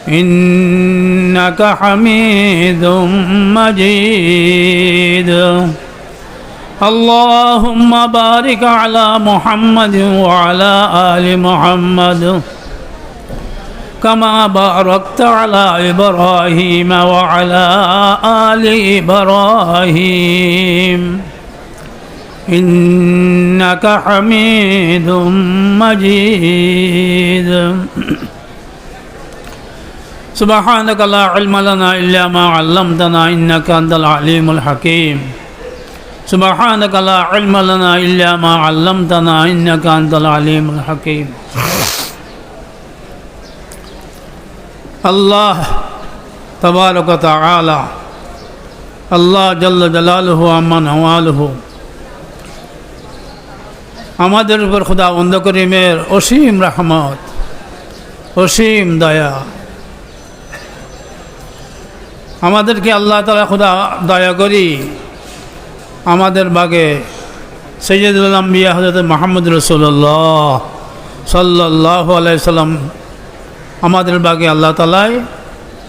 إنك حميد مجيد اللهم بارك على محمد وعلى آل محمد كما باركت على إبراهيم وعلى آل إبراهيم إنك حميد مجيد سبحانك لا علم لنا إلا ما علمتنا إنك أنت العليم الحكيم سبحانك لا علم لنا إلا ما علمتنا إنك أنت العليم الحكيم الله تبارك وتعالى الله جل جلاله عما نواله আমাদের উপর খোদাবন্দ করিমের অসীম রহমত অসীম দয়া আমাদেরকে আল্লাহ তাআলা খোদা দয়া করি আমাদের বাগে সৈয়দুল আম্বিয়া হযরত মুহাম্মদ রাসূলুল্লাহ সাল্লাল্লাহু আলাইহি সাল্লাম আমাদের বাগে আল্লাহ তাআলাই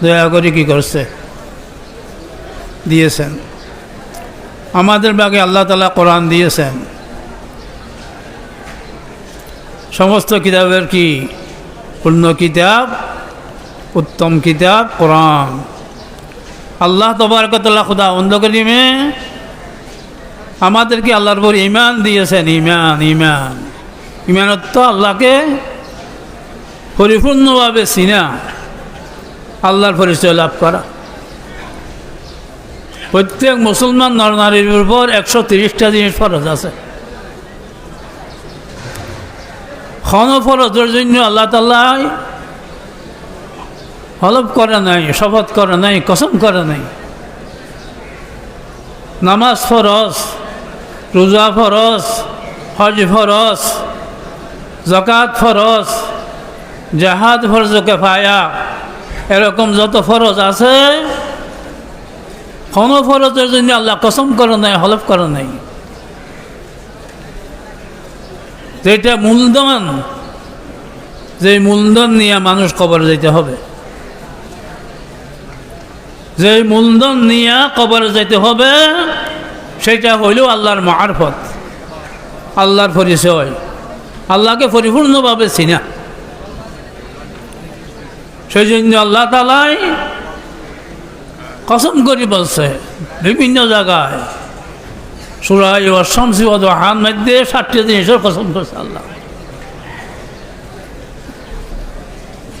দয়া করে কি করছে দিয়েছেন আমাদের বাগে আল্লাহ তাআলা কোরআন দিয়েছেন সমস্ত কিতাবের কি পূর্ণ কিতাব উত্তম কিতাব কোরআন আল্লাহ তাবারক ওয়া তাআলা খোদাবন্দ করিমে আমাদেরকে আল্লাহর উপর ঈমান দিয়েছেন ঈমান অর্থ আল্লাহকে পরিপূর্ণভাবে চিনা আল্লাহর পরিচয় লাভ করা প্রত্যেক মুসলমান নরনারীর উপর 130টা জিনিস ফরজ আছে কোন ফরজের জন্য আল্লাহ তাআলা হলফ করে নাই শপথ করে নাই কসম করে নাই নামাজ ফরজ রোজা ফরজ হজ ফরজ যাকাত ফরজ জিহাদ ফরজ কিফায়া এরকম যত ফরজ আছে কোন ফরজের জন্য আল্লাহ কসম করে নাই হলফ করে নাই যেটা মূলধন যে মূলধন নিয়ে মানুষ কবরে যেতে হবে যে মূলধন নিয়ে কবরে যেতে হবে সেটা হইল আল্লাহর মারফত আল্লাহর পরিচয় আল্লাহকে পরিপূর্ণভাবে চিনা সেই জন্য আল্লাহ তাআলাই কসম করে বলছে বিভিন্ন জায়গায় সূরা আশ-শামস ওয়া দুহার মধ্যে 60টি জিনিসের কসম করছে আল্লাহ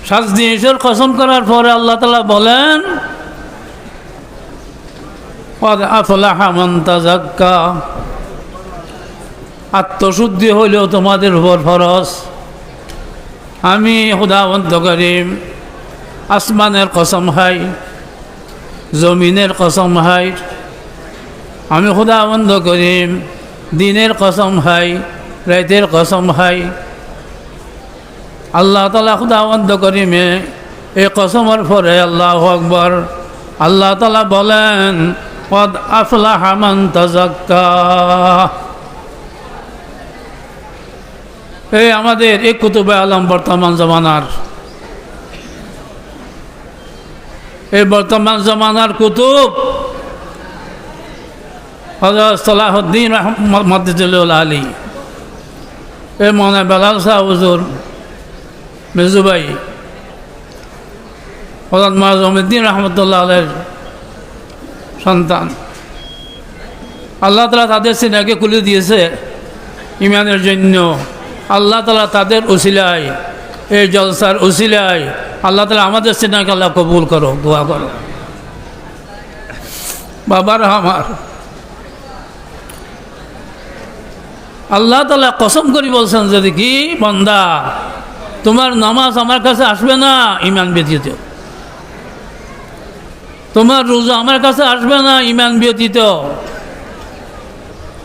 7 জিনিসের কসম করার পরে আল্লাহ তাআলা বলেন ক্বাদ আফলাহা মান তাযাক্কা আত্মশুদ্ধি হইলেও তোমাদের উপর ফরজ আমি খোদাবন্দ করিম আসমানের কসম খাই জমিনের কসম খাই আমি খোদাবন্দ করিম দিনের কসম খাই রাতের কসম খাই আল্লাহ তাআলা খোদাবন্দ করিমে এই কসমের পরে আল্লাহু আকবার আল্লাহ তাআলা বলেন ক্বাদ আফলাহা মান তাযাক্কা এই আমাদের এই কুতুবে আলম বর্তমান জমানার এই বর্তমান জমানার কুতুব হযরত সালাহুদ্দিন মাদ্দাজিলুল আলী এই মনে বেলাল শাহ হুজুর মেজুবাই হযরত মাযুমউদ্দিন রহমতুল্লাহ আলাইহির সন্তান আল্লাহ তাআলা তাদের সিনাকে খুলে দিয়েছে ঈমানের জন্য আল্লাহ তাআলা তাদের উসিলায় এই জলসার উসিলায় আল্লাহ তাআলা আমাদের সিনাকে আল্লাহ কবুল করো দোয়া করো বাবার আমার আল্লাহ তাআলা কসম করে বলছেন যদি কি বান্দা তোমার নামাজ আমার কাছে আসবে না ঈমান ব্যতীত তোমার রোজা আমার কাছে আসবে না ঈমান ব্যতীত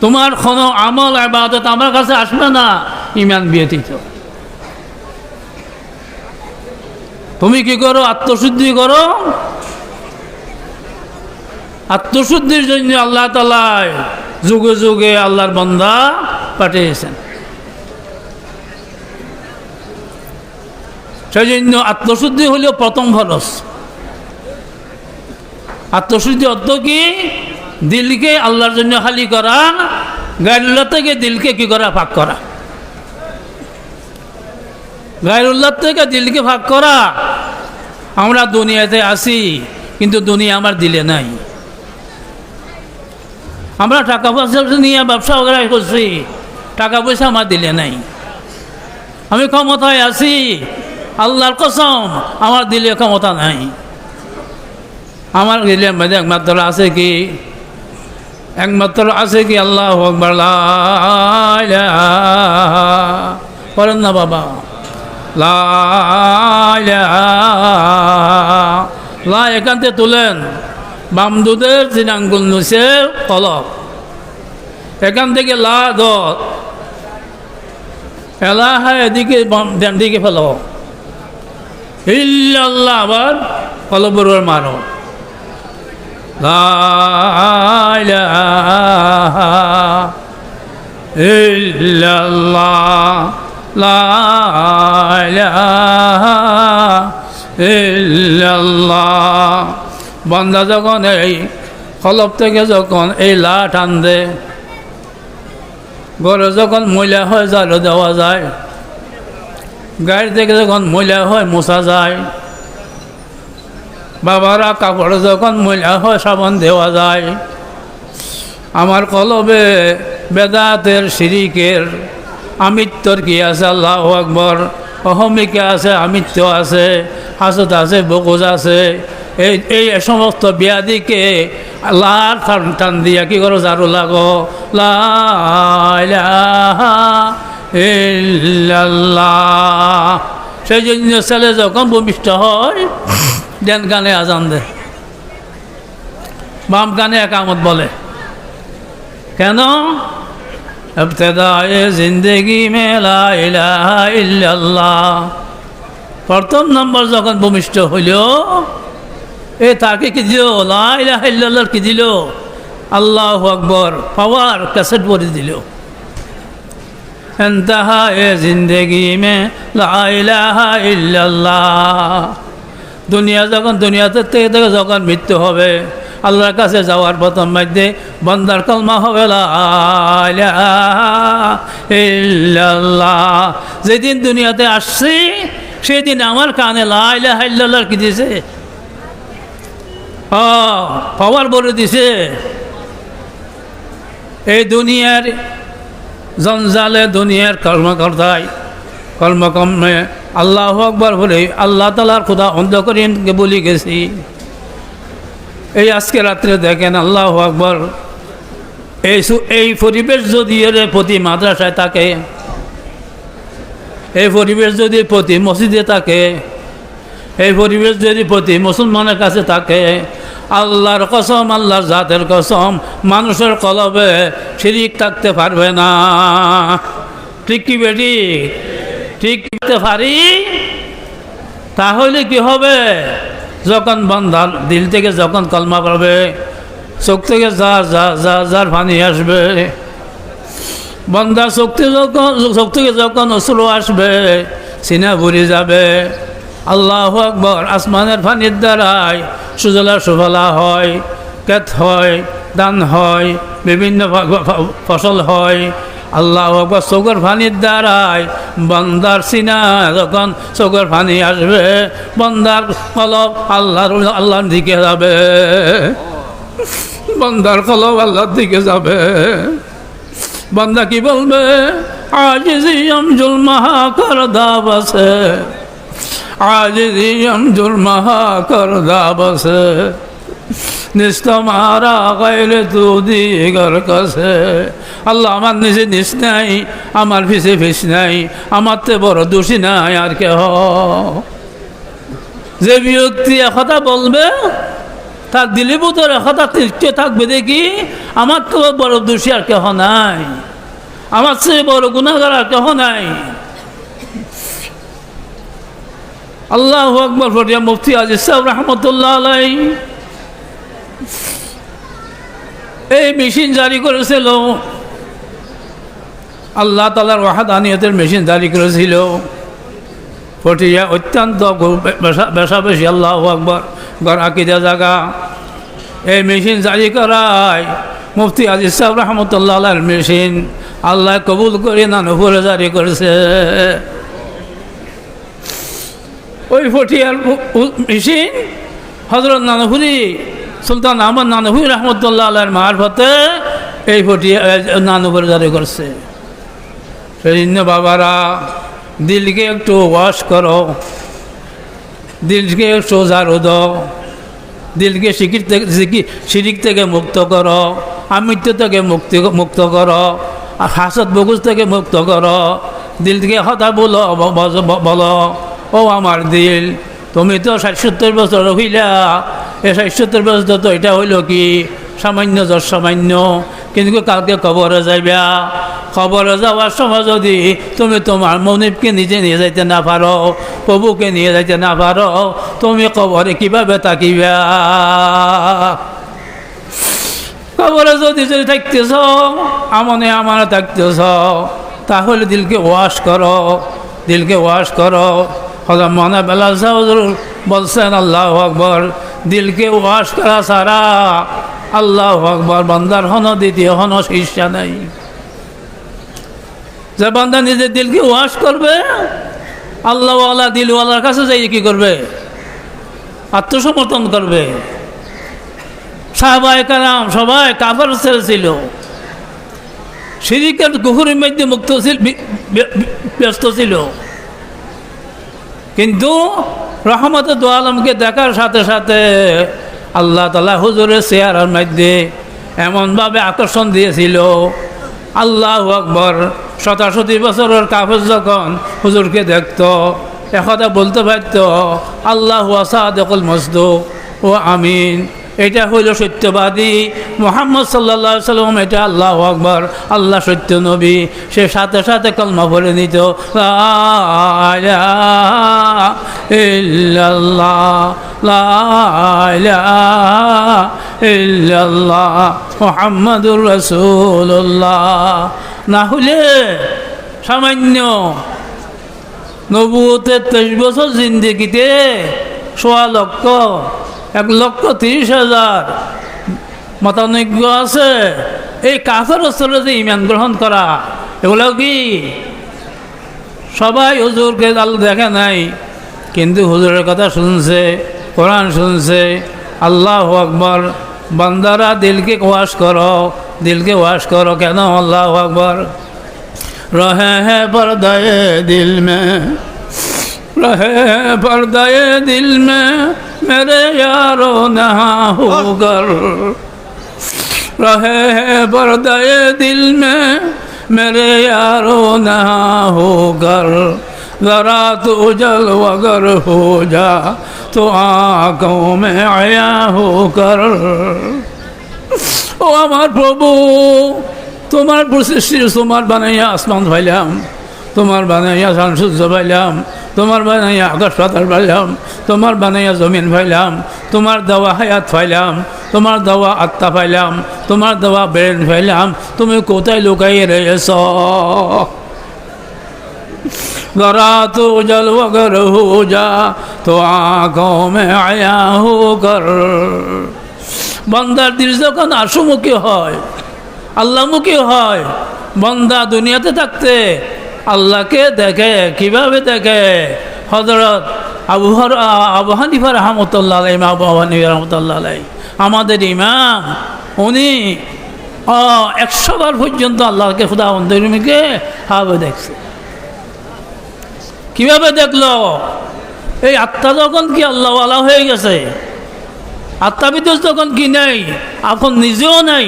তোমার কোনো আমল ইবাদত আমার কাছে আসবে না ঈমান ব্যতীত তুমি কি করো আত্মশুদ্ধি করো আত্মশুদ্ধির জন্য আল্লাহ তাআলা যুগে যুগে আল্লাহর বান্দা পাঠিয়েছেন সেই জন্য আত্মশুদ্ধি হলেও প্রথম ফরজ। আত্মশুদ্ধি অর্থ কি? দিলকে আল্লাহর জন্য খালি করা, গায়রুল্লাহ থেকে দিলকে কি করা? ভাগ করা। গায়রুল্লাহ থেকে দিলকে ভাগ করা। আমরা দুনিয়াতে আসি, কিন্তু দুনিয়া আমার দিলে নাই। আমরা টাকা পয়সা নিয়ে ব্যবসা করছি, টাকা পয়সা আমার দিলে নাই। আমি ক্ষমতায় আছি, আল্লাহর কসম আমার দিলে ক্ষমতা নাই। আমার দিলের মধ্যে একমাত্র আছে কি? একমাত্র আছে কি? আল্লাহু আকবার, লা ইলাহা, করেন না বাবা, লা ইলাহা। লা এখান থেকে তুলেন, বাম দুধের 3 আঙ্গুল নিচে কলব, এখান থেকে লা ধর, এলাহা এদিকে ডান দিকে ফেলো, ইল্লাল্লাহ আবার কলবের উপর মারো, লা ইলাহা ইল্লাল্লাহ, লা ইলাহা ইল্লাল্লাহ। বান্দা যখন এই কলব থেকে যখন এই লা টান দে, ঘরে যখন ময়লা হয় ঝাড়ু দেওয়া যায়, গাড়ি থেকে যখন ময়লা হয় মোছা যায়, বাবারা কাপড়ে যখন ময়লা হয় সাবান দেওয়া যায়। আমার কলবে বেদাতের, শিরিকের, আমিত্বর কি আছে? আল্লাহু আকবার। অহমিকা আছে, আমিত্ব আছে, হাসদ আছে, বকুজ আছে। এই সমস্ত ব্যাধিকে লার টান দিয়া কি করো? ঝাড়ু লাগো, লা ইলাহা ইল্লাল্লাহ। সেই জন্য ছেলে যখন ভূমিষ্ঠ হয়, ডান কানে আজান দে, বাম কানে একামত বলে। কেন? ইবতিদায়ে জিন্দেগি মে লা ইলাহা ইল্লাল্লাহ। প্রথম নম্বর যখন ভূমিষ্ঠ হইল, তাকে কি দিল? লা ইলাহা ইল্লাল্লাহ কি দিল? আল্লাহু আকবার পাওয়ার ক্যাসেট ভরে দিল। ইন্তাহায়ে জিন্দেগি মে লা ইলাহা ইল্লাল্লাহ। দুনিয়াতে থেকে যখন মৃত্যু হবে, আল্লাহর কাছে যাওয়ার প্রথম মধ্যে বান্দার কলমা হবে লা ইলাহা ইল্লাল্লাহ। যেদিন দুনিয়াতে আসছি সেদিন আমার কানে লা ইলাহা ইল্লাল্লাহ কি দিছে? পাওয়ার বলে দিছে। এই দুনিয়ার জঞ্জালে, দুনিয়ার কর্মকর্মে আল্লাহু আকবার বলে আল্লাহ তাআলার খোদা অন্ধকারকে বলি গেছি। এই আজকে রাত্রে দেখেন, আল্লাহু আকবার, এই পরিবেশ যদি এর প্রতি মাদ্রাসায় থাকে, এই পরিবেশ যদি প্রতি মসজিদে থাকে, এই পরিবেশ যদি প্রতি মুসলমানের কাছে থাকে, আল্লাহর কসম, আল্লাহর জাতের কসম, মানুষের কলবে শিরিক থাকতে পারবে না। ঠিক কি বেটি? ঠিক করতে পারি। তাহলে কি হবে? যখন বান্দার দিল থেকে যখন কলমা পড়বে, চোখ থেকে যার পানি আসবে, বান্দার চোখ থেকে যখন অশ্রু আসবে, সিনা ভরে যাবে। আল্লাহু আকবার। আসমানের পানির দ্বারাই সুজলা সুফলা হয়, ক্ষেত হয়, ধান হয়, বিভিন্ন ফসল হয়। আল্লাহু আকবার। চোখের পানির দ্বারাই বান্দার সিনা যখন চোখের পানি আসবে, বান্দার কলব আল্লাহর দিকে যাবে, বান্দার কলব আল্লাহর দিকে যাবে। বান্দা কি বলবে? আজিজি আমজুল মাহা কর দাবসে, আজিজি আমজুল মাহা কর দাবসে, নিস্তমারা গাইলে তু দিগর কাছে। আল্লাহ, আমার নিজে নিস নাই, আমার ফিসে ফিস নাই, আমার তে বড় দোষী নাই আর কেহ। যে ব্যক্তি একথা বলবে, তার দিলে বোধর একথা তৃপ্তি থাকবে, দেখি আমার তো বড় দোষী আর কেহ নাই, আমার চেয়ে বড় গুনাহগার আর কেহ নাই। আল্লাহু আকবার। ফরিয়া মুফতি আজিজ সাহেব রহমতুল্লাহ আলাইহি এই মেশিন জারি করেছিল, আল্লাহ তাআলার ওয়াহদানিয়তের মেশিন জারি করেছিল। ফটিয়া অত্যন্ত বেশাবেশি আল্লাহু আকবার ঘর আকিদা জায়গা। এই মেশিন জারি করায় মুফতি আজিজ সাহেব রহমতুল্লাহ আলাইহির মেশিন আল্লাহ কবুল করে নানুপুরে জারি করেছে। ওই ফটিয়ার মেশিন হজরত নানুপুরি সুলতান আহমদ নানুপুরি রহমতুল্লাহ আলাইহির মারফতে এই ফটিয়া নানুপুরে জারি করছে। সেই জন্য বাবারা দিলকে একটু ওয়াশ করো, দিলকে একটু ঝাড়ু দাও, দিলকে শিরিক থেকে মুক্ত করো, আমৃত্যু থেকে মুক্ত করো, আর হাসদ বগুজ থেকে মুক্ত করো। দিল থেকে হতা বলো ও আমার দিল, তুমি তো ৬০-৭০ বছর হইলা, এই ৬০-৭০ বছর তো এটা হইল কি সামান্য সামান্য, কিন্তু কালকে কবরে যাইবা। কবরে যাওয়ার সময় যদি তুমি তোমার মনিবকে নিজে নিয়ে যাইতে না পারো, প্রভুকে নিয়ে যাইতে না পারো, তুমি কবরে কিভাবে থাকিবা? কবরে যদি থাকতেছ আমার থাকতেছ, তাহলে দিলকে ওয়াশ করো, দিলকে ওয়াশ করো। হযরত মাওলানা বেলাল সাহেব বলছেন আল্লাহু আকবার, দিলকে ওয়াশ করা ছাড়া আল্লাহু আকবার বান্দার হন দ্বিতীয় হন শিষ্যা নাই। যে বান্দা নিজের দিলকে ওয়াশ করবে, আল্লাহওয়ালা দিলওয়ালার কাছে যাই কি করবে? আত্মসমর্পণ করবে। সাহাবায়ে কেরাম সবাই কাফের ছিল, শিরকের কুফরের মধ্যে মুক্ত ছিল, ব্যস্ত ছিল, কিন্তু রহমতে দু আলমকে দেখার সাথে সাথে আল্লাহ তাআলা হুজুরের চেহারার মধ্যে এমনভাবে আকর্ষণ দিয়েছিল। আল্লাহু আকবার, ৬৭ বছরের কাফের যখন হুজুরকে দেখত, একথা বলতে পারত, আল্লাহু সাদিকুল মাসদুক ও আমিন, এটা হইল সত্যবাদী মুহাম্মদ সাল্লাল্লাহু আলাইহি সাল্লাম, এটা আল্লাহু আকবার, আল্লাহ সত্য নবী। সে সাথে সাথে কলমা পড়ে নিত, লা ইলাহা ইল্লাল্লাহ, লা ইলাহা ইল্লাল্লাহ মুহাম্মাদুর রাসূলুল্লাহ। না হলে সামান্য নবুয়তের 23 বছর জিন্দেগিতে 1,30,000 মতানৈক্য আছে। এই কাফের স্থলে যে ঈমান গ্রহণ করা, এগুলো কি সবাই হুজুরকে দেখে নাই, কিন্তু হুজুরের কথা শুনছে, কোরআন শুনছে। আল্লাহু আকবার। বান্দারা দিলকে ওয়াশ করো, দিলকে ওয়াশ করো। কেন? আল্লাহু আকবার। রহে হ্যাঁ পর্দায়ে দিল মে, रहे पर्दाए दिल में मेरे यारो नहा होकर, रहे पर्दाए दिल में मेरे यारो नहा होकर, जरा तो उजल वगर हो जा तो आँखों में आया होकर। ও আমার প্রভু, তোমার সৃষ্টি, তোমার বানাইয়া আসমান পাইলাম, তোমার বানাইয়া চাঁদ সূর্য পাইলাম, তোমার বানাইয়া আকাশ পাতাল পাইলাম, তোমার বানাইয়া জমিন পাইলাম, তোমার দেওয়া হায়াত পাইলাম, তোমার দেওয়া আত্মা পাইলাম, তোমার দেওয়া ব্রেন পাইলাম, তুমি কোথায় লুকাইয়ে রয়েছ? जरा तो जल वगर हो जा तो आँखों में आया होकर। বান্দার দিল যখন আশুমুখী হয়, আল্লাহমুখী হয়, বান্দা দুনিয়াতে থাকতে আল্লাহকে দেখে। কিভাবে দেখে? হযরত আবু হানিফা রাহমাতুল্লাহ আলাইহি, আবু হানিফা রাহমাতুল্লাহ আলাইহি আমাদের ইমাম, উনি 100 বার পর্যন্ত আল্লাহকে খুদা অন্তরীকে হাবে দেখছে। কিভাবে দেখলো? এই আত্মা যখন কি আল্লাহওয়ালা হয়ে গেছে, আত্মা ভিতর যখন কি নেই, আপন নিজেও নাই,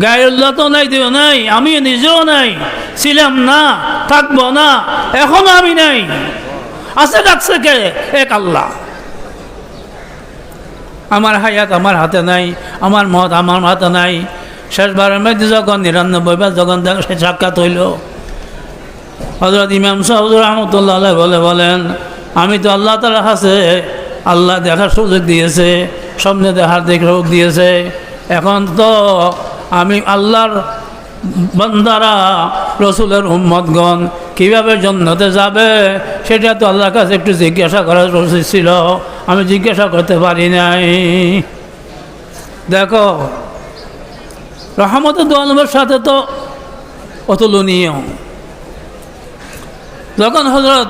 গায়ুল্লাহ তো নাই, দিও নাই, আমি নিজেও নাই, ছিলাম না, থাকবো না, এখনো আমি নাই, আছে ডাকছে কে? এক আল্লাহ। আমার হায়াত আমার হাতে নাই, আমার মত আমার হাতে নাই। শেষবারের মধ্যে যখন 99 বার যখন সে সাক্ষাৎ হইল, হযরত ইমাম সাহেব রহমতুল্লাহ আলাইহি বলেন, আমি তো আল্লাহ তাআলার কাছে, আল্লাহ দেখার সুযোগ দিয়েছে, সামনে দেখার সুযোগ দিয়েছে, এখন তো আমি আল্লাহর বান্দারা, রসুলের উম্মতগণ কীভাবে জান্নাতে যাবে সেটা তো আল্লাহর কাছে একটু জিজ্ঞাসা করার উচিত ছিল, আমি জিজ্ঞাসা করতে পারি নাই। দেখো রহমত দু আলমের সাথে তো অতুলনীয়। যখন হজরত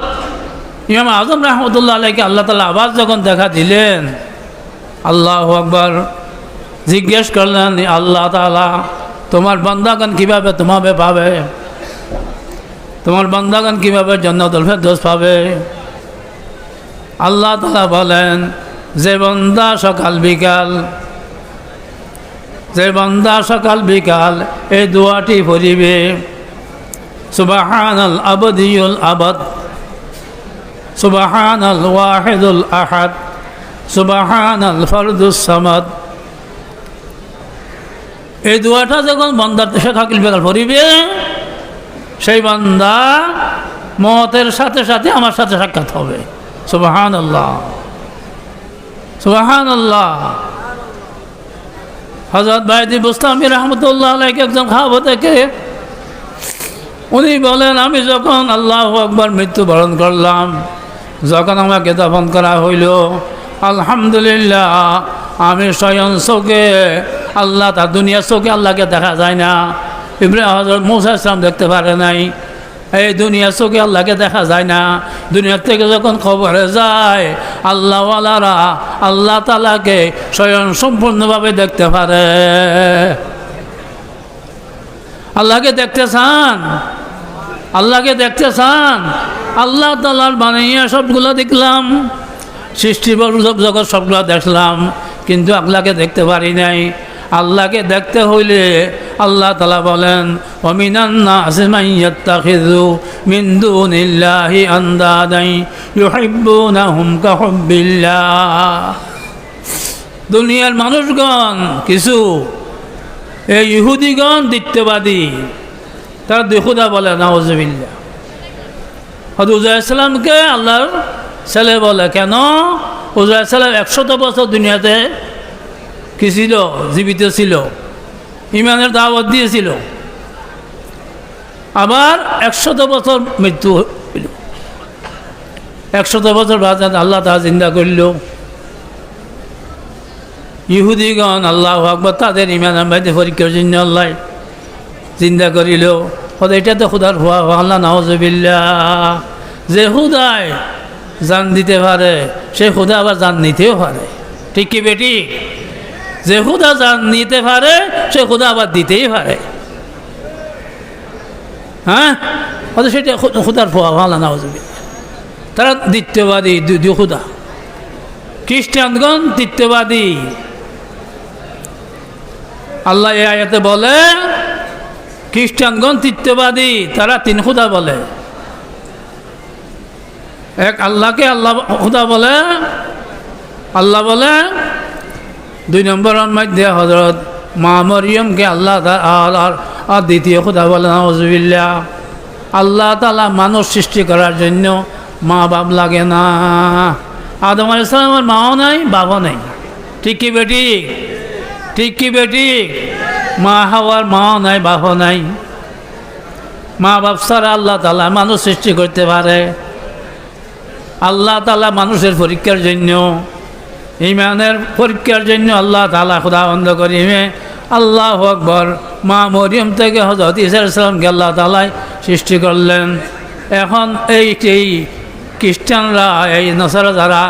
ইমাম আজম রহমতুল্লাহ আলাইকে আল্লাহ তাআলা আবার যখন দেখা দিলেন, আল্লাহু আকবার, জিজ্ঞেস করলেন আল্লাহ তাআলা তোমার বান্দাগণ কীভাবে তোমাকে পাবে, তোমার বান্দাগণ কীভাবে জান্নাতুল ফেরদৌস পাবে? আল্লাহ তাআলা বলেন যে বান্দা সকাল বিকাল, যে বান্দা সকাল বিকাল এই দোয়াটি পড়িবে, সুবহানাল আবদিউল আবাদ, সুবহানাল ওয়াহিদুল আহাদ, সুবহানাল ফরদুস সামাদ, এই দোয়াটা যখন বান্দার সকাল বিকাল পড়িবে, সেই বান্দা মওতের সাথে সাথে আমার সাথে সাক্ষাৎ হবে। সুবহানাল্লাহ, সুবহানাল্লাহ। হযরত বাইদি বুস্তামি রহমতুল্লাহ আলাইহি একজন খাওয়া থেকে উনি বলেন, আমি যখন আল্লাহু আকবার মৃত্যুবরণ করলাম, যখন আমাকে দাফন করা হইল, আলহামদুলিল্লাহ আমি স্বয়ং চোখে আল্লাহ, তার দুনিয়ার চোখে আল্লাহকে দেখা যায় না। ইব্রাহিম হযরত মূসা ইসলাম দেখতে পারে নাই, এই দুনিয়ার চোখে আল্লাহকে দেখা যায় না। দুনিয়ার থেকে যখন খবরে যায়, আল্লাহওয়ালারা আল্লাহ তাআলাকে স্বয়ং সম্পূর্ণভাবে দেখতে পারে। আল্লাহকে দেখতে চান, আল্লাহকে দেখতে চান, আল্লাহ তাআলার বানাইয়া সবগুলো দেখলাম, সৃষ্টি জগৎ সবগুলো দেখলাম, কিন্তু আল্লাহকে দেখতে পারি নাই। আল্লাহকে দেখতে হইলে আল্লাহ তাআলা বলেন, ওয়া মিনান নাসি মান ইয়াত্তাখিযু মিন দুনিল্লাহি আনদাদান ইউহিব্বুনাহুম কাহুব্বিল্লাহ। দুনিয়ার মানুষগণ কিছু এই ইহুদিগণ দ্বিতীয়বাদী, তারা দুই খোদা বলে, নাউযুবিল্লাহ। হযরত উযাইর সালামকে আল্লাহর ছেলে বলে। কেন? উযাইর সালাম 100 বছর দুনিয়াতে কি ছিল? জীবিত ছিল, ইমানের দাওয়াত দিয়েছিল। আবার 100 বছর মৃত্যু হইল, 100 বছর বাদ আল্লাহ তাআলা জিন্দা করল। ইহুদিগণ আল্লাহু আকবার, তাদের ইমানের মধ্যে পরীক্ষার জন্য আল্লাহ জিন্দা করিল। এটা তো খুদার ভুয়া, আল্লাহ নাউযুবিল্লাহ। যে খুদায় জান দিতে পারে, সে খুদা আবার জান নিতেও পারে। ঠিক কি বেটি? যে খুদা জান নিতে পারে, সে খুদা আবার দিতেই পারে। হ্যাঁ, হয়তো সেটা খুদার ভুয়া, আল্লাহ নাউযুবিল্লাহ। তারা দ্বিতীয়বাদী, দুই খুদা। খ্রিস্টানগণ তৃতীয়বাদী। আল্লাহ এই আয়াতে বলে খ্রিস্টানগণ তৃতীয়বাদী, তারা 3 খুদা বলে। এক আল্লাহকে আল্লাহ খুদা বলে, আল্লাহ বলে। 2 নম্বরের মধ্যে হযরত মা মরিয়মকে আল্লাহ আর দ্বিতীয় খুদা বলে, নাউযুবিল্লাহ। আল্লাহ তাআলা মানুষ সৃষ্টি করার জন্য মা বাপ লাগে না। আদম আলাইহিস সালামের মাও নাই, বাবা নাই। ঠিক কি বেটি? ঠিক কি বেটি? মা হাওয়ার মাও নাই, বাবা নাই। মা বাপ ছাড়া আল্লাহ তাআলা মানুষ সৃষ্টি করতে পারে। আল্লাহ তাআলা মানুষের পরীক্ষার জন্য, ইমানের পরীক্ষার জন্য আল্লাহ তাআলা খুদা বন্ধ করিবে। আল্লাহু আকবার। মা মরিয়ম থেকে হযরত ঈসা আলাইহিস সালামকে আল্লাহ তাআলা সৃষ্টি করলেন। এখন এই খ্রিস্টানরা, এই নাসারা যারা,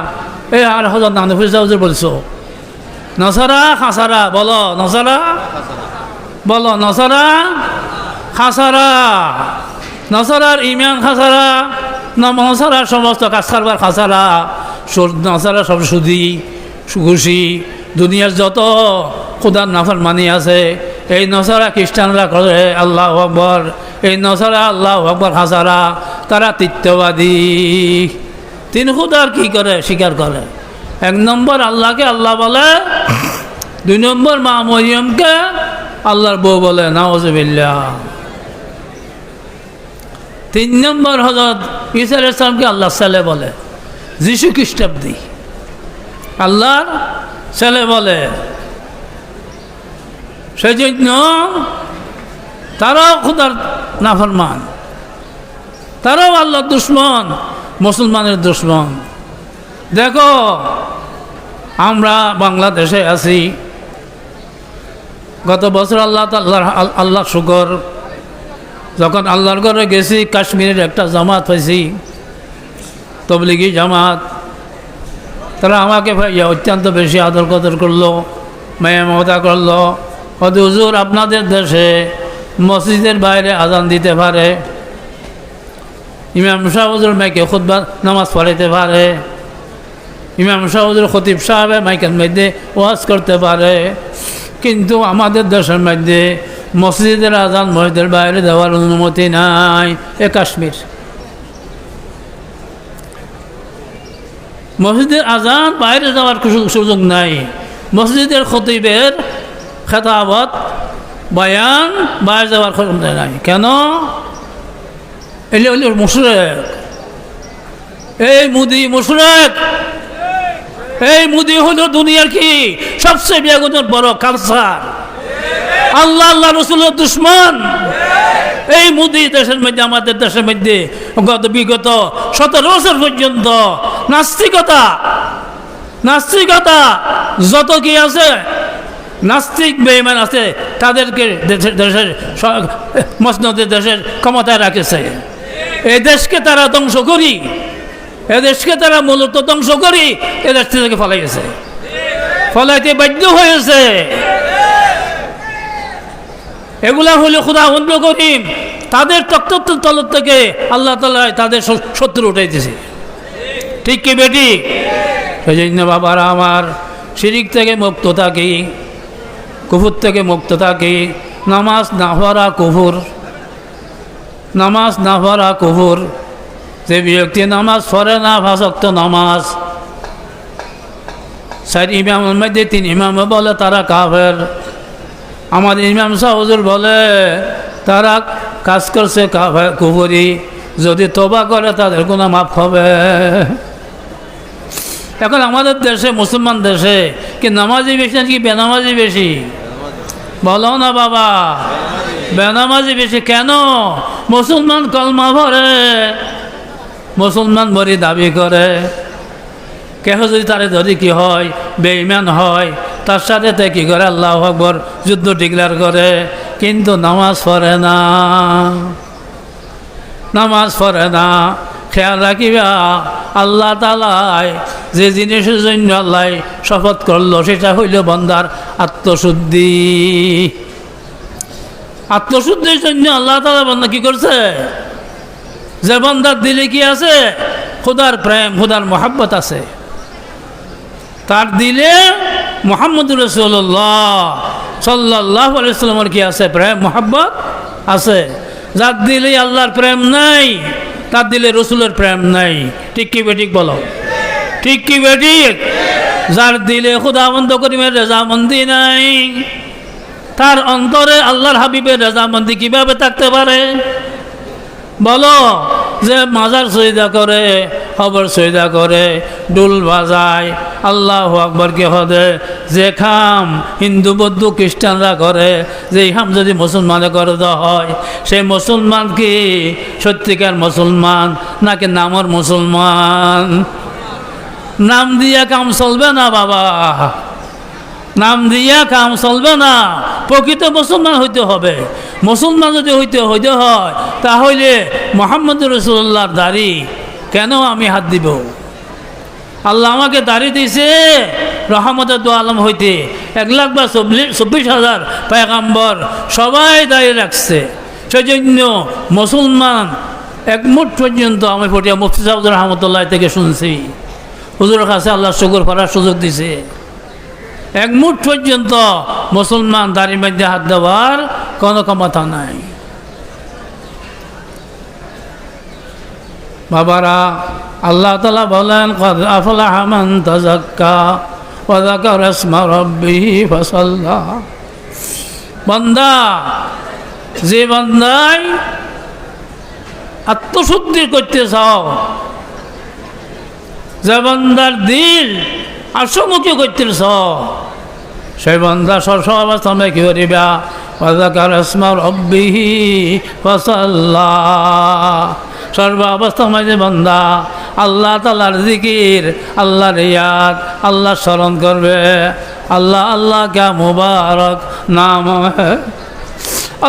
এই আর হযরত নানফুস হুজুর বলছো, নাসারা খাসারা বলো, নাসারা বলো, নাসারা খাসারা, নাসারার ইমান খাসারা, নাসারার সমস্ত কাজ কারবার খাসারা, নাসারা সব সুদি ঘুষি, দুনিয়ার যত খুদার নাফরমানি আছে এই নাসারা খ্রিস্টানরা করে। আল্লাহু আকবার। এই নাসারা আল্লাহু আকবার খাসারা, তারা তৃতীয়বাদী। 3 খুদার কি করে? স্বীকার করে। 1 নম্বর আল্লাহকে আল্লাহ বলে, 2 নম্বর মা মরিয়মকে আল্লাহর বউ বলে, নাউযুবিল্লাহ। 3 নম্বর হযরত ঈসা আলাইহিস সালামকে আল্লাহর ছেলে বলে, যিশু খ্রিস্টাব্দী আল্লাহর ছেলে বলে। সেই জন্য তারাও খুদার নাফরমান, তারাও আল্লাহর দুশমন, মুসলমানের দুশমন। দেখো আমরা বাংলাদেশে আছি, গত বছর আল্লাহ শুকর, যখন আল্লাহর ঘরে গেছি কাশ্মীরের একটা জামাত পাইছি, তবলিগি জামাত। তারা আমাকে ভাইয়া অত্যন্ত বেশি আদর কদর করলো, মায়া মমতা করলো। হুজুর আপনাদের দেশে মসজিদের বাইরে আজান দিতে পারে, ইমাম সাহেব হুজুর মাইকে খুতবা নামাজ পড়াইতে পারে, ইমাম সাহেব হুজুর খতিব সাহেবের মাইকের মধ্যে ওয়াজ করতে পারে, কিন্তু আমাদের দেশের মধ্যে মসজিদের আজান মসজিদের বাইরে দেওয়ার অনুমতি নাই। এ কাশ্মীর, মসজিদের আজান বাইরে যাওয়ার সুযোগ নাই। মসজিদের খতিবের খেতাবত বয়ান বাইরে যাওয়ার ক্ষমতা নাই। কেন? এলে হইল মুশরিক। এই মুদি মুশরিক, এই মুদি হলো দুনিয়ার কি সবচেয়ে বেগুনের বড় কালচার। আল্লাহ আল্লাহ রসুলের দুশমন। এই মুদি দেশের মধ্যে, আমাদের দেশের মধ্যে বিগত 17 বছর পর্যন্ত নাস্তিকতা যত কি আছে, নাস্তিক বেঈমান আছে, তাদেরকে দেশের মসনদের দেশের ক্ষমতায় রাখেছে। এই দেশকে তারা ধ্বংস করি, এদেশকে তারা মূলত ধ্বংস করি এদেশ থেকে ফলাইছে, ফলাইতে বাধ্য হয়েছে। এগুলা হলো খুদা অন্য করিম, তাদের তক্তত্বের তলব থেকে আল্লাহ তাআলা তাদের শত্রু উঠাইতেছে। ঠিক কি বেটি? সেই জন্য বাবারা আমার, শিরিক থেকে মুক্ত থাকি, কুফর থেকে মুক্ত থাকি। নামাজ না পড়া কুফর, নামাজ না পড়া কুফর। যে ব্যক্তি নামাজ পড়ে না, 5 ওয়াক্ত নামাজ, 4 ইমামের মধ্যে 3 ইমামে বলে তারা কাফের। আমাদের ইমাম সাহেব হুজুর বলে তারা কাজ করছে কুফরি, যদি তওবা করে তাদের গুনাহ মাফ হবে। এখন আমাদের দেশে, মুসলমান দেশে কি নামাজি বেশি নাকি বেনামাজি বেশি? বলো না বাবা, বেনামাজি বেশি। কেন? মুসলমান কলমা পড়ে, মুসলমান বলি দাবি করে, কেহ যদি তারে যদি কি হয়, বেঈমান হয়, তার সাথে তে কি করে আল্লাহু আকবার যুদ্ধ ডিক্লেয়ার করে, কিন্তু নামাজ পড়ে না, নামাজ পড়ে না। খেয়াল রাখিবা, আল্লাহ তাআলা যে জিনিসের জন্য আল্লাহ শপথ করলো সেটা হইল বান্দার আত্মশুদ্ধি। আত্মশুদ্ধির জন্য আল্লাহ তাআলা বান্দা কি করছে? যে বান্দার দিলে কি আছে? খোদার প্রেম, খোদার মহাব্বত আছে। তার দিলে মুহাম্মদুর রাসূলুল্লাহ সাল্লাল্লাহু আলাইহি ওয়াসাল্লামের কি আছে? প্রেম মহাব্বত আছে। যার দিলে আল্লাহর প্রেম নাই, তার দিলে রসুলের প্রেম নাই। ঠিক কি বেঠিক বলো? ঠিক কি বেঠিক? যার দিলে খুদাবন্ধ করিমের রেজামন্দি নাই, তার অন্তরে আল্লাহর হাবিবের রেজামন্দি কিভাবে থাকতে পারে? বলো। যে মাজার সজদা করে, কবর সজদা করে, ডুল বাজায়, আল্লাহু আকবার কে হদে, যে খাম হিন্দু বৌদ্ধ খ্রিস্টানরা করে, যে খাম যদি মুসলমানে করে দেওয়া হয়, সেই মুসলমান কি সত্যিকার মুসলমান নাকি নামর মুসলমান? নাম দিয়া কাম চলবে না বাবা, নাম দিয়া কাম চলবে না। প্রকৃত মুসলমান হইতে হবে। মুসলমান যদি হইতে হয়, তাহলে মুহাম্মদুর রাসূলুল্লাহর দাড়ি কেন আমি হাত দিব? আল্লাহ আমাকে দাড়ি দিয়েছে রহমতের দু আলম হইতে। 1,24,000 পয়গাম্বর সবাই দাড়ি রাখছে। সেজন্য মুসলমান এক মুঠ পর্যন্ত আমি ফটিয়া মুফতি সাহেব রহমতুল্লাহ থেকে শুনছি, হুজুরের কাছে আল্লাহ শুকর করার সুযোগ দিছে। এক মুঠ পর্যন্ত মুসলমান দাড়ির মধ্যে হাত দেওয়ার কোনো ক্ষমতা নাই। বাবারা, আল্লাহ তাআলা বলেন, ক্বাদ আফলাহা মান তাযাক্কা ওয়া যাকারা ইসমা রাব্বিহি ফাসাল্লা। বান্দা, যে বান্দাই আত্মশুদ্ধি করতে চাও, যে বান্দার দিল আসমুখী করতেছ, সেই বান্দা সর্বাবস্থায় কি করিবা? ওয়া যাকারা ইসমা রাব্বিহি ফাসাল্লা। সর্বাবস্থা মাঝে বান্দা আল্লাহ তাআলার জিকির, আল্লাহর ইয়াদ, আল্লাহ স্মরণ করবে। আল্লাহ আল্লাহ ক্যা মুবারক নাম হ্যায়,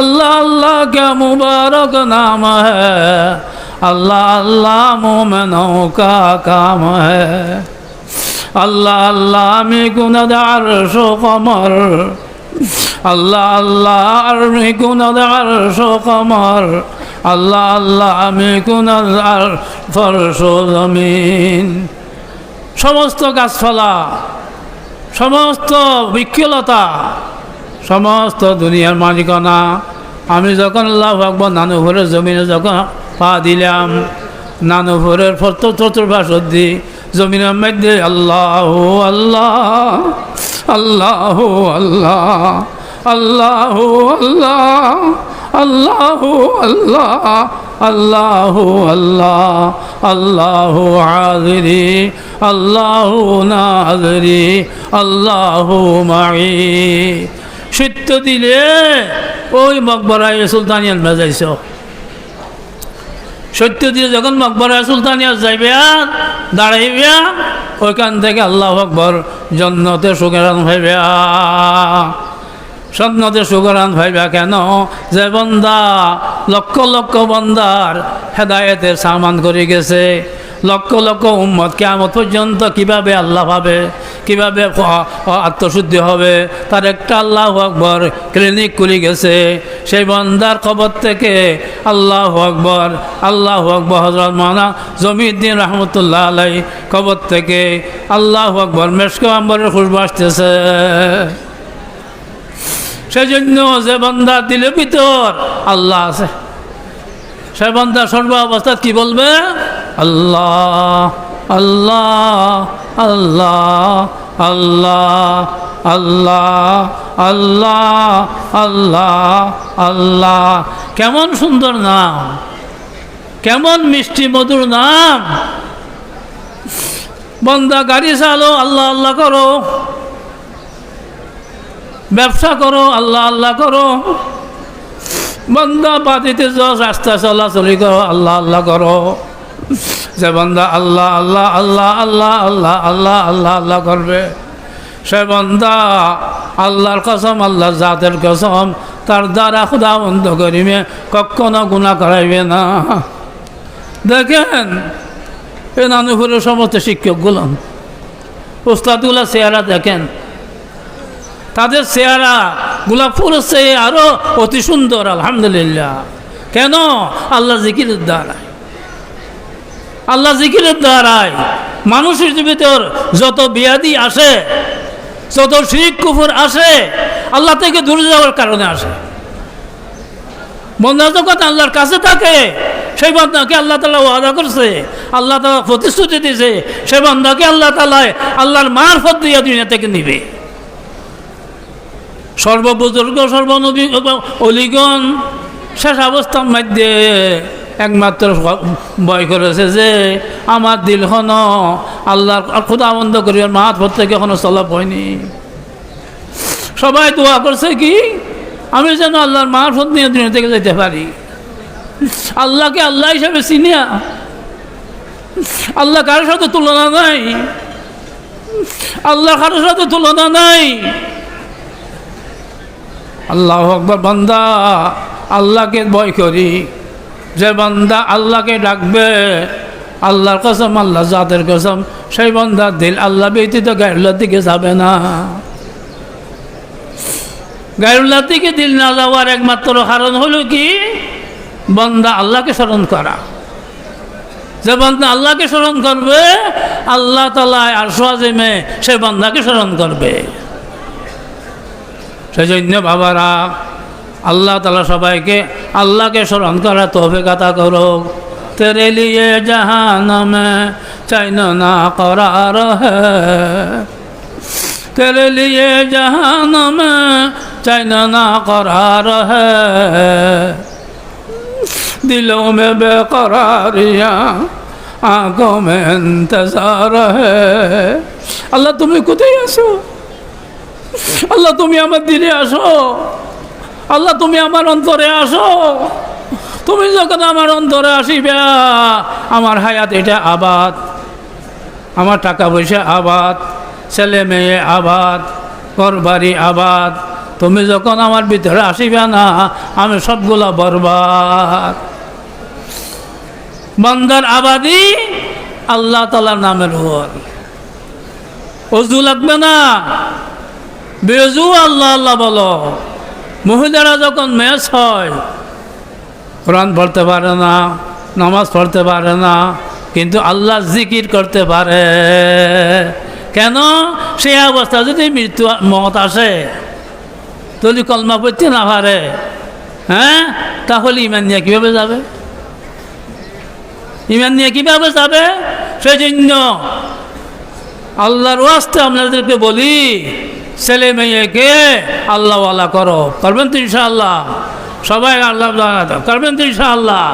अल्लाह अल्लाह क्या मुबारक नाम है, अल्लाह अल्लाह मोमिनों का काम है। अल्लाह अल्लाह में गुनद अर्शो कमर, अल्लाह अल्लाह में गुनद अर्शो कमर, अल्लाह अल्लाह में गुनद फर्शो जमीन। समस्त गाछपाला, समस्त বৃক্ষলতা, সমস্ত দুনিয়ার মালিকানা আমি যখন আল্লাহু আকবার নানুপুরের জমিনে যখন পা দিলাম, নানুপুরের চতুর্পার্শ্বদি জমিনের মধ্যে আল্লাহ আল্লাহ আল্লাহ আল্লাহ আল্লাহ আল্লাহ আল্লাহ আল্লাহ আল্লাহ হাজিরি আল্লাহ নাজরি আল্লাহ মাই। সত্য দিলে ওই মকবরায় সুলতানিয়াত বাজাইছ, সত্য দিয়ে যখন মকবরায় সুলতানিয়াত যাইবে দাঁড়াইবে, ওইখান থেকে আল্লাহু আকবার জান্নাতে সুগরান ভাইবে, জান্নাতে সুগরান ভাইবে। কেন? যে বান্দা লক্ষ লক্ষ বান্দার হেদায়েতের সামান করে গেছে, লক্ষ লক্ষ উম্মত কিয়ামত পর্যন্ত কিভাবে আল্লাহ পাবে, কিভাবে আত্মশুদ্ধি হবে, তার একটা আল্লাহু আকবার ক্লিনিক খুলে গেছে। সেই বান্দার কবর থেকে আল্লাহু আকবার আল্লাহু আকবার হযরত মাওলানা জমিউদ্দিন রহমতুল্লাহ আলাইহি কবর থেকে আল্লাহু আকবার মেশকে আম্বরের খুশবু আসতেছে। সেজন্য যে বান্দার দিলের ভিতর আল্লাহ আছে, সে বান্দা সর্ব অবস্থায় কি বলবে? আল্লাহ আল্লাহ আল্লাহ আল্লাহ আল্লাহ আল্লাহ আল্লাহ আল্লাহ। কেমন সুন্দর নাম, কেমন মিষ্টি মধুর নাম। বান্দা গাড়ি চালো আল্লাহ আল্লাহ করো, ব্যবসা করো আল্লাহ আল্লাহ করো, বান্দা বাদিতে যাও রাস্তা চলাচলি করো আল্লাহ আল্লাহ করো। যে বান্দা আল্লাহ আল্লাহ আল্লাহ আল্লাহ আল্লাহ আল্লাহ আল্লাহ আল্লাহ করবে, সে বান্দা আল্লাহর কসম, আল্লাহর জাতের কসম, তার দ্বারা খুদা বন্ধ করিবে, কখনো গুনাহ করাইবে না। দেখেন এই নানুপুরের সমস্ত শিক্ষকগুলো, উস্তাদগুলো চেহারা দেখেন, তাদের চেহারাগুলা পুরো চেয়ে আরো অতি সুন্দর আলহামদুলিল্লাহ। কেন? আল্লাহ জিকিরের দ্বারায়, আল্লাহ জিকিরের দ্বারায় মানুষের ভিতর যত বিয়াদি আসে, যত শিরক কুফর আসে, আল্লাহ থেকে দূরে যাওয়ার কারণে আসে। বন্দা যখন আল্লাহর কাছে থাকে, সেই বান্দাকে আল্লাহ তাআলা ওয়াদা করছে, আল্লাহ তাআলা প্রতিশ্রুতি দিয়েছে, সেই বান্দাকে আল্লাহ তাআলা আল্লাহর মারফত দিয়ে দুনিয়া থেকে নিবে। সর্ববুজুর্গ সর্বনবী অলিগণ শেষ অবস্থার মধ্যে একমাত্র ভয় করেছে যে আমার দিলখন আল্লাহর খুদা বন্ধ করিবার মারফত থেকে এখনো চলাপ হয়নি। সবাই দোয়া করছে কি আমি যেন আল্লাহর মারফত নিয়ে দুনিয়া থেকে যেতে পারি। আল্লাহকে আল্লাহ হিসাবে চিনিয়া, আল্লাহ কারোর সাথে তুলনা নাই, আল্লাহ কারোর সাথে তুলনা নাই। আল্লাহু আকবার। বান্দা আল্লাহকে ভয় করি, যে বান্দা আল্লাহকে ডাকবে, আল্লাহর কসম, আল্লাহ জাতের কসম, সেই বান্দার দিল আল্লাহ ব্যতীত গায়রুল্লাহর দিকে যাবে না। গায়রুল্লাহর দিকে দিল না যাওয়ার একমাত্র কারণ হলো কি? বান্দা আল্লাহকে স্মরণ করা। যে বান্দা আল্লাহকে স্মরণ করবে, আল্লাহ তাআলা আরশ আযিমে সে বান্দাকে স্মরণ করবে। সেই জন্য বাবারা, আল্লাহ তাআলা সবাইকে আল্লাহকে স্মরণ করা তৌফিক আতা করো। তেরে লিয়ে জাহান মে চাইনা না করার হ্যায়, তেরে লিয়ে জাহান মে চাইনা না করার হ্যায়, দিलों में बेकरारियाँ आँखों में इंतजार है। আল্লাহ তুমি কোথায় আসো? আল্লাহ তুমি আমার দিলে আসো, আল্লাহ তুমি আমার অন্তরে আসো, তুমি যখন আমার অন্তরে আসিবে, আমার হায়াত এটা আবাদ, আমার টাকা পয়সা আবাদ, ছেলে মেয়ে আবাদ, ঘরবাড়ি আবাদ। তুমি যখন আমার ভিতরে আসিবে না, আমি সবগুলা বরবাদ। বান্দার আবাদি আল্লাহ তাআলার নামের উপর। অজু লাগবে না, বেজু আল্লাহ আল্লাহ বলো। মহিলারা যখন মেস হয়, কোরআন পড়তে পারে না, নামাজ পড়তে পারে না, কিন্তু আল্লাহ জিকির করতে পারে। কেন? সেই অবস্থা যদি মৃত্যু মত আসে, যদি কলমা পড়তে না পারে, হ্যাঁ, তাহলে ইমান নিয়ে কীভাবে যাবে? ইমান নিয়ে কীভাবে যাবে? সেই জন্য আল্লাহর ওয়াস্তে আপনাদেরকে বলি, ছেলে মেয়েকে আল্লাহওয়ালা করো। করবেন তো ইনশাআল্লাহ? সবাই আল্লাহ করবেন তো ইনশাআল্লাহ?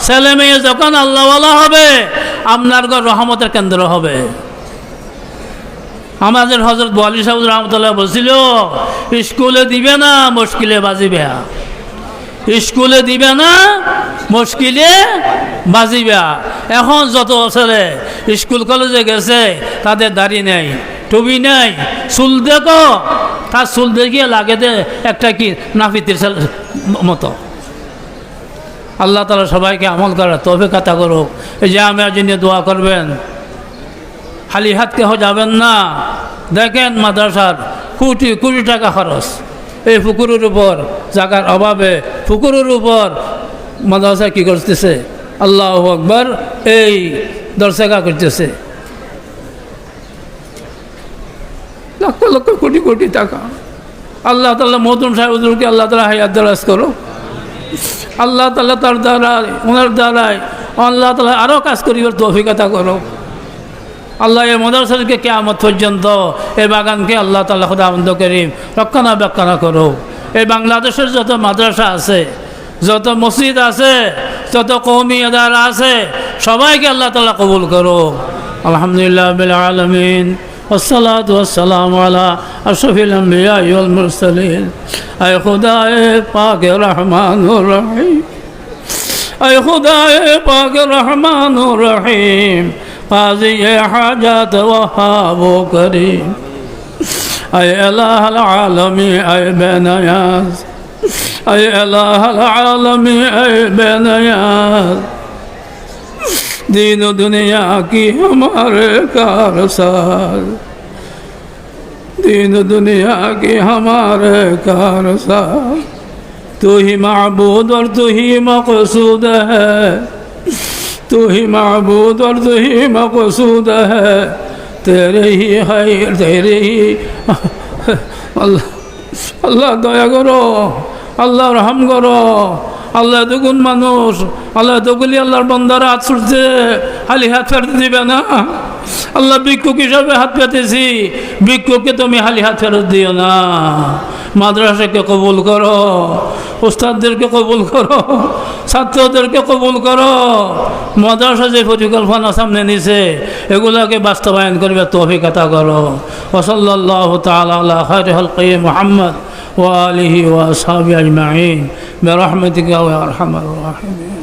ছেলে মেয়ে যখন আল্লাহওয়ালা হবে, আপনার ঘর রহমতের কেন্দ্র হবে। আমাদের হযরত ওয়ালি সাহেব রহমতুল্লাহ বলছিল, স্কুলে দিবে না, মুশকিলে বাজিবে। স্কুলে দিবে না, মুশকিলে বাজিবে। এখন যত ছেলে স্কুল কলেজে গেছে, তাদের দাড়ি নেই, টুপি নেই, চুল দেখো, তার চুল দেখিয়ে লাগে দে একটা কি নাফিতের মতো। আল্লাহ তাআলা সবাইকে আমল করার তৌফিক আতা করুক। এই যে আমি জন্য দোয়া করবেন, খালি হাত কেহ যাবেন না। দেখেন মাদ্রাসার কোটি কোটি টাকা খরচ, এই পুকুরের উপর জায়গার অভাবে পুকুরের উপর মাদ্রাসা কী করতেছে? আল্লাহু আকবার, এই দর্শকা করতেছে লক্ষ লক্ষ কোটি কোটি টাকা। আল্লাহ তাআলা মহতুম সাহেবকে আল্লাহ তাআলা হায়াত দারাজ করো। আল্লাহ তাআলা তার দ্বারায়, ওনার দ্বারায় আল্লাহ তাআলা আরও কাজ করিবার তৌফিক আতা করো। আল্লাহ এই মাদ্রাসাকে কিয়ামত পর্যন্ত এই বাগানকে আল্লাহ তাআলা খুদাবন্দ করিম রক্ষণাবেক্ষণ করো। এই বাংলাদেশের যত মাদ্রাসা আছে, যত মসজিদ আছে, যত কওমি আদারা আছে, সবাইকে আল্লাহ তাআলা কবুল করো। আলহামদুলিল্লাহ রাব্বিল আলামিন, والصلاة والسلام على أشرف الأنبياء والمرسلين। اے خدائے پاک رحمان الرحیم، اے خدائے پاک رحمان الرحیم، قاضی حاجات وہاب و کریم، اے الہ العالمین، اے بے نیاز، اے الہ العالمین، اے بے نیاز، دین و دنیا کی ہمارے کارساز، دین و دنیا کی ہمارے کارساز، تو ہی معبود اور تو ہی مقصود ہے، تو ہی معبود اور تو ہی مقصود ہے، تیرے ہی خیر، تیرے ہی اللہ اللہ দয়া করো, আল্লাহ রহম করো। আল্লাহ দুগুণ মানুষ, আল্লাহ দুগুলি আল্লাহর বান্দারা হাত ছুটছে, খালি হাত ফেরত দিবে না। আল্লাহ ভিক্ষুক হিসাবে হাত পেতেছি, ভিক্ষুককে তুমি খালি হাত ফেরত দিও না। মাদ্রাসাকে কবুল করো, উস্তাদদেরকে কবুল করো, ছাত্রদেরকে কবুল করো। মাদ্রাসা যে পরিকল্পনা সামনে নিছে, এগুলোকে বাস্তবায়ন করবে তৌফিক আতা করো। ওয়া সাল্লাল্লাহু তাআলা আলা খায়রি খালকি মুহাম্মদ ওয়া আলিহি ওয়া আসহাবিহি আজমাইন বিরহমাতিকা ইয়া আরহামার রাহিমিন।